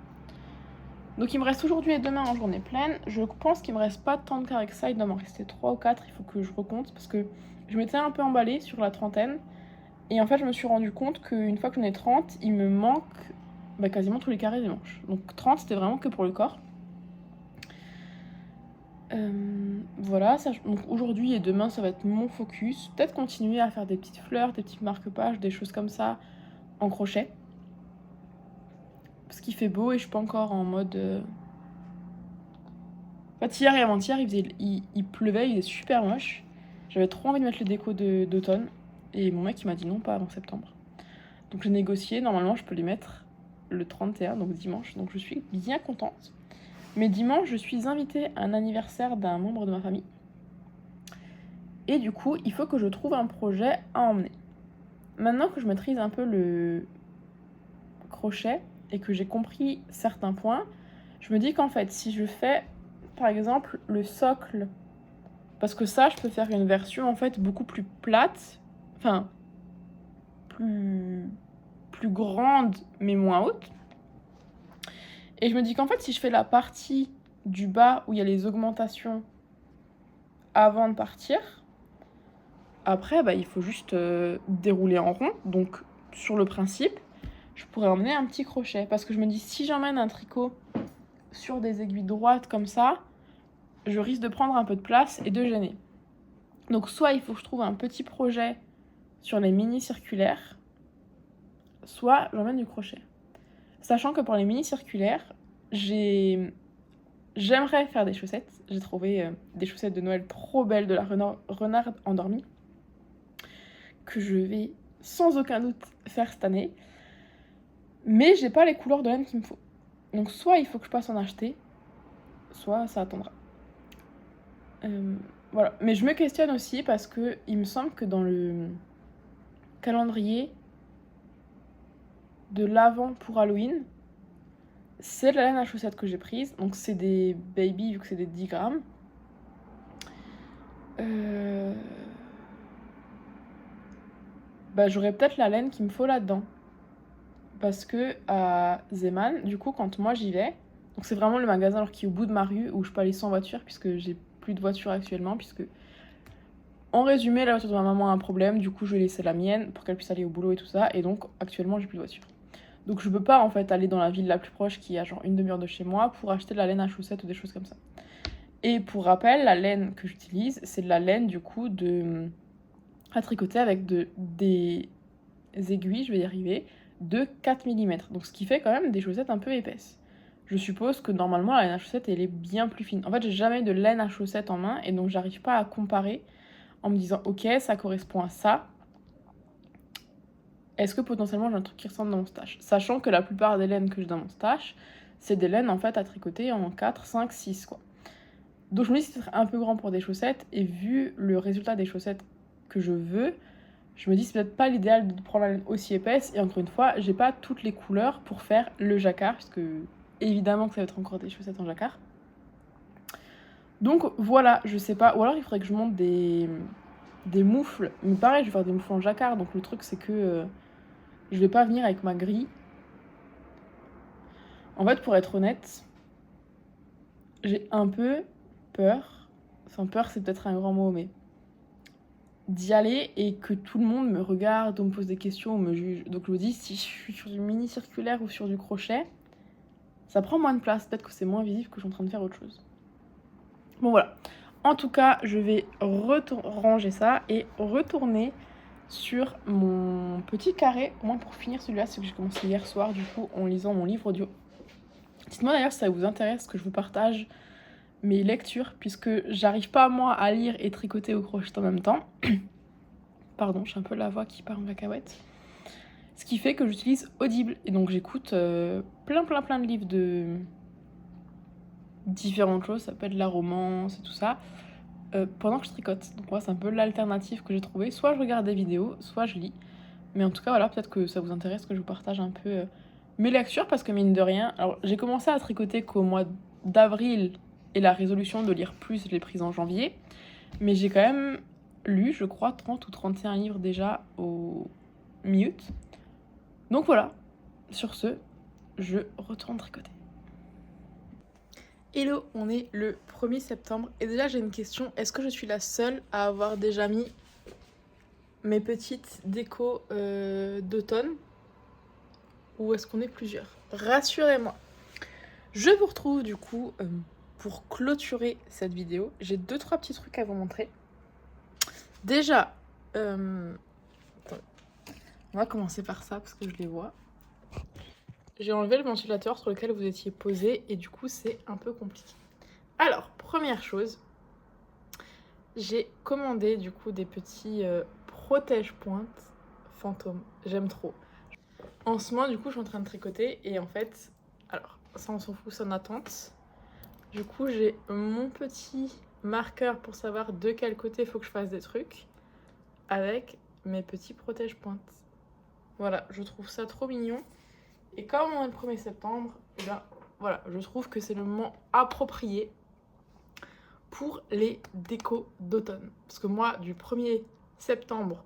Donc il me reste aujourd'hui et demain en journée pleine. Je pense qu'il me reste pas tant de carrés que ça, il doit m'en rester 3 ou 4, il faut que je recompte parce que je m'étais un peu emballée sur la trentaine. Et en fait, je me suis rendu compte qu'une fois que j'en ai 30, il me manque quasiment tous les carrés des manches. Donc 30, c'était vraiment que pour le corps. Voilà, donc aujourd'hui et demain, ça va être mon focus. Peut-être continuer à faire des petites fleurs, des petits marque-pages, des choses comme ça en crochet. Parce qu'il fait beau et je suis pas encore en mode... En fait, hier et avant-hier, il pleuvait, il est super moche. J'avais trop envie de mettre les décos d'automne. Et mon mec, il m'a dit non, pas avant septembre. Donc j'ai négocié, normalement, je peux les mettre le 31, donc dimanche, donc je suis bien contente. Mais dimanche, je suis invitée à un anniversaire d'un membre de ma famille. Et du coup, il faut que je trouve un projet à emmener. Maintenant que je maîtrise un peu le crochet et que j'ai compris certains points, je me dis qu'en fait, si je fais, par exemple, le socle, parce que ça, je peux faire une version en fait beaucoup plus plate, enfin, plus grande mais moins haute. Et je me dis qu'en fait, si je fais la partie du bas où il y a les augmentations avant de partir, après, il faut juste dérouler en rond. Donc, sur le principe, je pourrais emmener un petit crochet. Parce que je me dis, si j'emmène un tricot sur des aiguilles droites comme ça, je risque de prendre un peu de place et de gêner. Donc, soit il faut que je trouve un petit projet sur les mini circulaires, soit j'emmène du crochet. Sachant que pour les mini circulaires, j'aimerais faire des chaussettes. J'ai trouvé des chaussettes de Noël trop belles de la renarde endormie, que je vais sans aucun doute faire cette année. Mais j'ai pas les couleurs de laine qu'il me faut. Donc soit il faut que je passe en acheter, soit ça attendra. Voilà. Mais je me questionne aussi parce que il me semble que dans le calendrier de l'avant pour Halloween, c'est de la laine à chaussettes que j'ai prise. Donc c'est des baby vu que c'est des 10 grammes. J'aurais peut-être la laine qu'il me faut là-dedans. Parce que à Zeeman, du coup, quand moi j'y vais, donc c'est vraiment le magasin qui est au bout de ma rue où je peux aller sans voiture puisque j'ai plus de voiture actuellement, puisque en résumé, la voiture de ma maman a un problème, du coup je vais laisser la mienne pour qu'elle puisse aller au boulot et tout ça, et donc actuellement j'ai plus de voiture. Donc je peux pas en fait aller dans la ville la plus proche qui est à genre une demi-heure de chez moi pour acheter de la laine à chaussettes ou des choses comme ça. Et pour rappel, la laine que j'utilise, c'est de la laine du coup à tricoter avec des aiguilles, je vais y arriver, de 4 mm. Donc ce qui fait quand même des chaussettes un peu épaisses. Je suppose que normalement la laine à chaussettes elle est bien plus fine. En fait j'ai jamais eu de laine à chaussettes en main et donc j'arrive pas à comparer en me disant ok ça correspond à ça. Est-ce que potentiellement j'ai un truc qui ressemble dans mon stash? Sachant que la plupart des laines que j'ai dans mon stash, c'est des laines en fait à tricoter en 4, 5, 6 quoi. Donc je me dis que c'est un peu grand pour des chaussettes et vu le résultat des chaussettes que je veux, je me dis c'est peut-être pas l'idéal de prendre la laine aussi épaisse et encore une fois j'ai pas toutes les couleurs pour faire le jacquard puisque évidemment que ça va être encore des chaussettes en jacquard. Donc voilà, je sais pas, ou alors il faudrait que je monte des moufles, mais pareil je vais faire des moufles en jacquard donc le truc c'est que je vais pas venir avec ma grille. En fait pour être honnête, j'ai un peu peur, enfin peur c'est peut-être un grand mot mais d'y aller et que tout le monde me regarde ou me pose des questions ou me juge. Donc je me dis, si je suis sur du mini circulaire ou sur du crochet, ça prend moins de place. Peut-être que c'est moins visible que je suis en train de faire autre chose. Bon voilà. En tout cas, je vais ranger ça et retourner sur mon petit carré, au moins pour finir celui-là, ce que j'ai commencé hier soir, du coup, en lisant mon livre audio. Dites-moi d'ailleurs si ça vous intéresse que je vous partage mes lectures, puisque j'arrive pas moi à lire et tricoter au crochet en même temps. Pardon, j'ai un peu la voix qui part en cacahuète. Ce qui fait que j'utilise Audible, et donc j'écoute plein de livres de différentes choses, ça peut être la romance et tout ça, pendant que je tricote. Donc moi c'est un peu l'alternative que j'ai trouvée, soit je regarde des vidéos, soit je lis. Mais en tout cas voilà, peut-être que ça vous intéresse que je vous partage un peu mes lectures, parce que mine de rien, alors j'ai commencé à tricoter qu'au mois d'avril, et la résolution de lire plus, je l'ai prise en janvier. Mais j'ai quand même lu, je crois, 30 ou 31 livres déjà au mi-août. Donc voilà, sur ce, je retourne tricoter. Hello, on est le 1er septembre et déjà j'ai une question. Est-ce que je suis la seule à avoir déjà mis mes petites décos d'automne? Ou est-ce qu'on est plusieurs? Rassurez-moi. Je vous retrouve du coup pour clôturer cette vidéo. J'ai 2-3 petits trucs à vous montrer. Déjà, on va commencer par ça parce que je les vois. J'ai enlevé le ventilateur sur lequel vous étiez posé et du coup c'est un peu compliqué. Alors, première chose, j'ai commandé du coup des petits protège-pointes fantômes. J'aime trop. En ce moment, du coup, je suis en train de tricoter et en fait, alors ça on s'en fout, c'est en attente. Du coup, j'ai mon petit marqueur pour savoir de quel côté il faut que je fasse des trucs avec mes petits protège-pointes. Voilà, je trouve ça trop mignon. Et comme on est le 1er septembre, et ben voilà, je trouve que c'est le moment approprié pour les décos d'automne. Parce que moi, du 1er septembre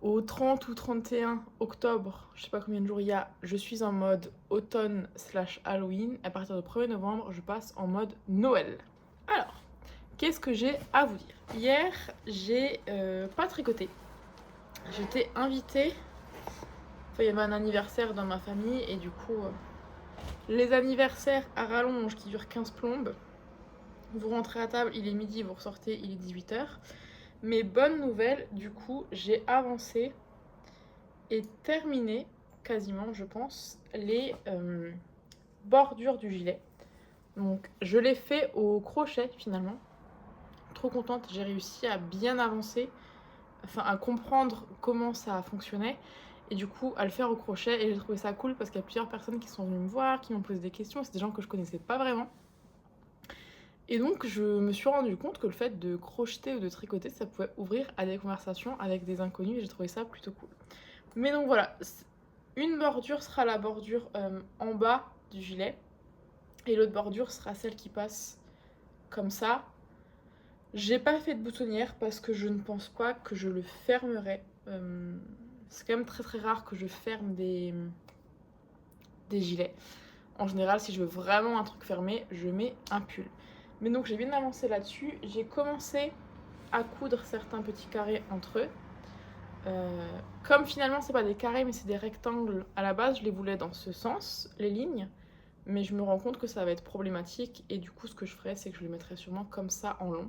au 30 ou 31 octobre, je sais pas combien de jours il y a, je suis en mode automne/Halloween. À partir du 1er novembre, je passe en mode Noël. Alors, qu'est-ce que j'ai à vous dire? Hier, j'ai pas tricoté. J'étais invitée. Enfin, il y avait un anniversaire dans ma famille et du coup, les anniversaires à rallonge qui durent 15 plombes. Vous rentrez à table, il est midi, vous ressortez, il est 18h. Mais bonne nouvelle, du coup, j'ai avancé et terminé quasiment, je pense, les bordures du gilet. Donc, je l'ai fait au crochet finalement. Trop contente, j'ai réussi à bien avancer, enfin à comprendre comment ça fonctionnait et du coup à le faire au crochet. Et j'ai trouvé ça cool parce qu'il y a plusieurs personnes qui sont venues me voir, qui m'ont posé des questions. C'est des gens que je connaissais pas vraiment. Et donc, je me suis rendu compte que le fait de crocheter ou de tricoter, ça pouvait ouvrir à des conversations avec des inconnus et j'ai trouvé ça plutôt cool. Mais donc voilà, une bordure sera la bordure en bas du gilet et l'autre bordure sera celle qui passe comme ça. J'ai pas fait de boutonnière parce que je ne pense pas que je le fermerai. C'est quand même très très rare que je ferme des gilets. En général, si je veux vraiment un truc fermé, je mets un pull. Mais donc j'ai bien avancé là-dessus. J'ai commencé à coudre certains petits carrés entre eux. Comme finalement c'est pas des carrés mais c'est des rectangles à la base, je les voulais dans ce sens, les lignes. Mais je me rends compte que ça va être problématique et du coup ce que je ferai c'est que je les mettrai sûrement comme ça en long.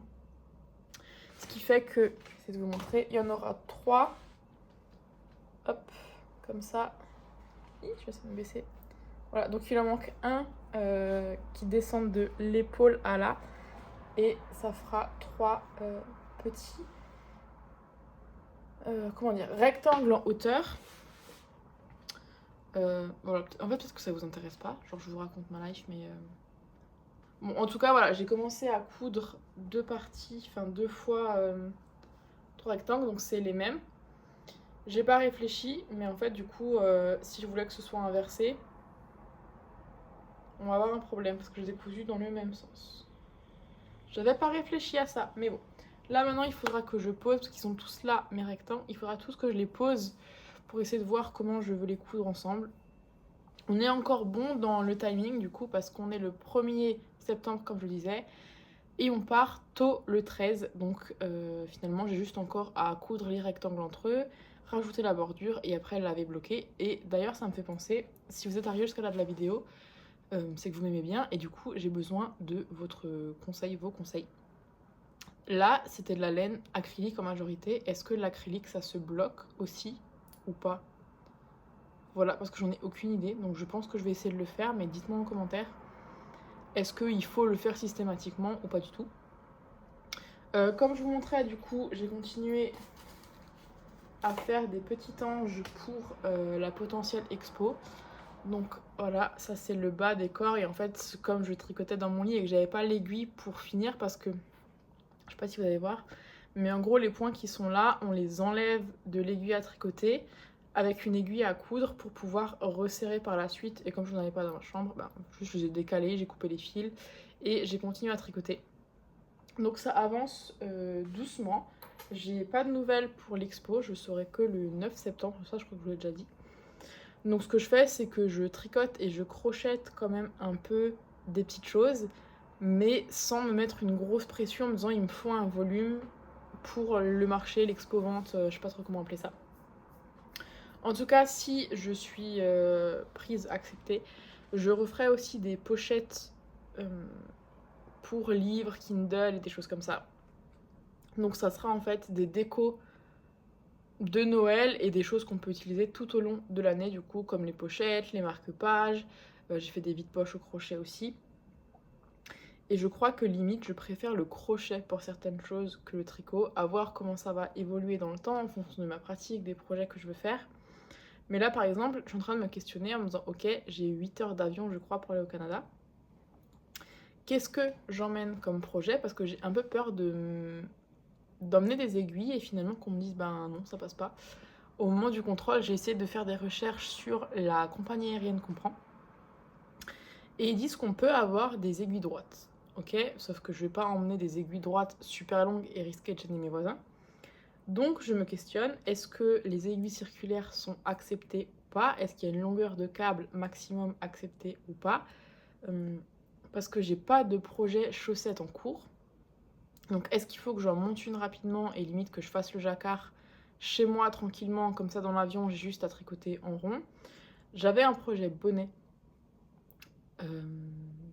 Ce qui fait que, je vais essayer de vous montrer, il y en aura 3. Hop, comme ça. Je vais essayer de me baisser. Voilà, donc il en manque un qui descend de l'épaule à là. Et ça fera 3 petits rectangles en hauteur. Voilà. En fait, peut-être que ça vous intéresse pas. Genre, je vous raconte ma life, mais... Bon, en tout cas, voilà, j'ai commencé à coudre 2 parties, enfin 2 fois 3 rectangles, donc c'est les mêmes. J'ai pas réfléchi, mais en fait, du coup, si je voulais que ce soit inversé, on va avoir un problème parce que je les ai cousus dans le même sens. J'avais pas réfléchi à ça, mais bon. Là, maintenant, il faudra que je pose, parce qu'ils sont tous là, mes rectangles. Il faudra tous que je les pose pour essayer de voir comment je veux les coudre ensemble. On est encore bon dans le timing, du coup, parce qu'on est le 1er septembre, comme je le disais. Et on part tôt le 13. Donc, finalement, j'ai juste encore à coudre les rectangles entre eux, rajouter la bordure et après laver bloqué. Et d'ailleurs, ça me fait penser, si vous êtes arrivé jusqu'à là de la vidéo, c'est que vous m'aimez bien et du coup j'ai besoin de votre conseil, vos conseils. Là c'était de la laine acrylique en majorité. Est-ce que l'acrylique ça se bloque aussi ou pas? Voilà, parce que j'en ai aucune idée, donc je pense que je vais essayer de le faire, mais dites-moi en commentaire. Est-ce qu'il faut le faire systématiquement ou pas du tout? Comme je vous montrais, du coup j'ai continué à faire des petits anges pour la potentielle expo. Donc voilà, ça c'est le bas des corps et en fait comme je tricotais dans mon lit et que j'avais pas l'aiguille pour finir parce que, je sais pas si vous allez voir, mais en gros les points qui sont là, on les enlève de l'aiguille à tricoter avec une aiguille à coudre pour pouvoir resserrer par la suite et comme je n'en avais pas dans ma chambre, juste je les ai décalés, j'ai coupé les fils et j'ai continué à tricoter. Donc ça avance doucement, j'ai pas de nouvelles pour l'expo, je saurai que le 9 septembre, ça je crois que je vous l'ai déjà dit. Donc ce que je fais, c'est que je tricote et je crochette quand même un peu des petites choses, mais sans me mettre une grosse pression en me disant il me faut un volume pour le marché, l'expo-vente, je sais pas trop comment appeler ça. En tout cas, si je suis prise, acceptée, je referai aussi des pochettes pour livres, Kindle et des choses comme ça. Donc ça sera en fait des décos de Noël et des choses qu'on peut utiliser tout au long de l'année du coup, comme les pochettes, les marque-pages, j'ai fait des vides-poches au crochet aussi. Et je crois que limite je préfère le crochet pour certaines choses que le tricot, à voir comment ça va évoluer dans le temps en fonction de ma pratique, des projets que je veux faire. Mais là, par exemple, je suis en train de me questionner en me disant, ok, j'ai 8 heures d'avion, je crois, pour aller au Canada. Qu'est-ce que j'emmène comme projet? Parce que j'ai un peu peur d'emmener des aiguilles et finalement qu'on me dise, ben non, ça passe pas. Au moment du contrôle, j'ai essayé de faire des recherches sur la compagnie aérienne qu'on prend. Et ils disent qu'on peut avoir des aiguilles droites. Ok, sauf que je vais pas emmener des aiguilles droites super longues et risquer de gêner mes voisins. Donc je me questionne, est-ce que les aiguilles circulaires sont acceptées ou pas? Est-ce qu'il y a une longueur de câble maximum acceptée ou pas? Parce que j'ai pas de projet chaussettes en cours. Donc est-ce qu'il faut que j'en monte une rapidement et limite que je fasse le jacquard chez moi tranquillement, comme ça dans l'avion j'ai juste à tricoter en rond. J'avais un projet bonnet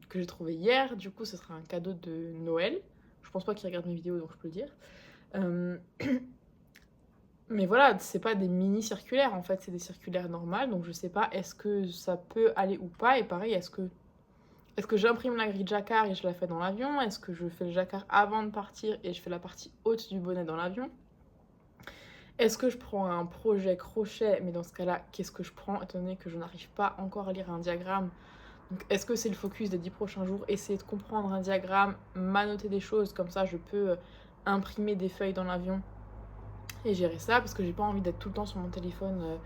que j'ai trouvé hier, du coup ce sera un cadeau de Noël. Je pense pas qu'il regarde mes vidéos donc je peux le dire. Mais voilà, c'est pas des mini circulaires en fait, c'est des circulaires normales, donc je sais pas est-ce que ça peut aller ou pas. Et pareil, est-ce que j'imprime la grille jacquard et je la fais dans l'avion? Est-ce que je fais le jacquard avant de partir et je fais la partie haute du bonnet dans l'avion? Est-ce que je prends un projet crochet? Mais dans ce cas-là, qu'est-ce que je prends étant donné que je n'arrive pas encore à lire un diagramme? Donc est-ce que c'est le focus des 10 prochains jours? Essayer de comprendre un diagramme, m'annoter des choses, comme ça je peux imprimer des feuilles dans l'avion et gérer ça, parce que j'ai pas envie d'être tout le temps sur mon téléphone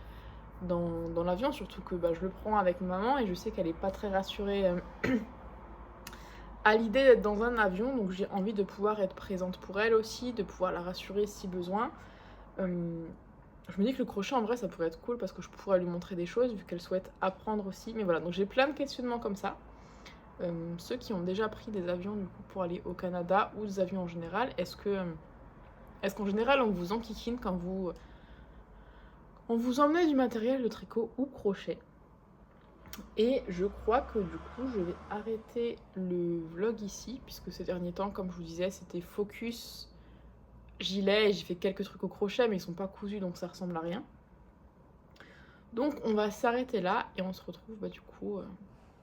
dans l'avion, surtout que je le prends avec maman et je sais qu'elle est pas très rassurée à l'idée d'être dans un avion, donc j'ai envie de pouvoir être présente pour elle aussi, de pouvoir la rassurer si besoin. Je me dis que le crochet en vrai ça pourrait être cool parce que je pourrais lui montrer des choses vu qu'elle souhaite apprendre aussi. Mais voilà, donc j'ai plein de questionnements comme ça. Ceux qui ont déjà pris des avions du coup pour aller au Canada ou des avions en général, est-ce qu'en général on vous enquiquine quand on vous emmenez du matériel de tricot ou crochet? Et je crois que du coup je vais arrêter le vlog ici puisque ces derniers temps, comme je vous disais, c'était focus gilet et j'ai fait quelques trucs au crochet mais ils sont pas cousus donc ça ressemble à rien. Donc on va s'arrêter là et on se retrouve du coup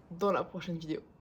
dans la prochaine vidéo.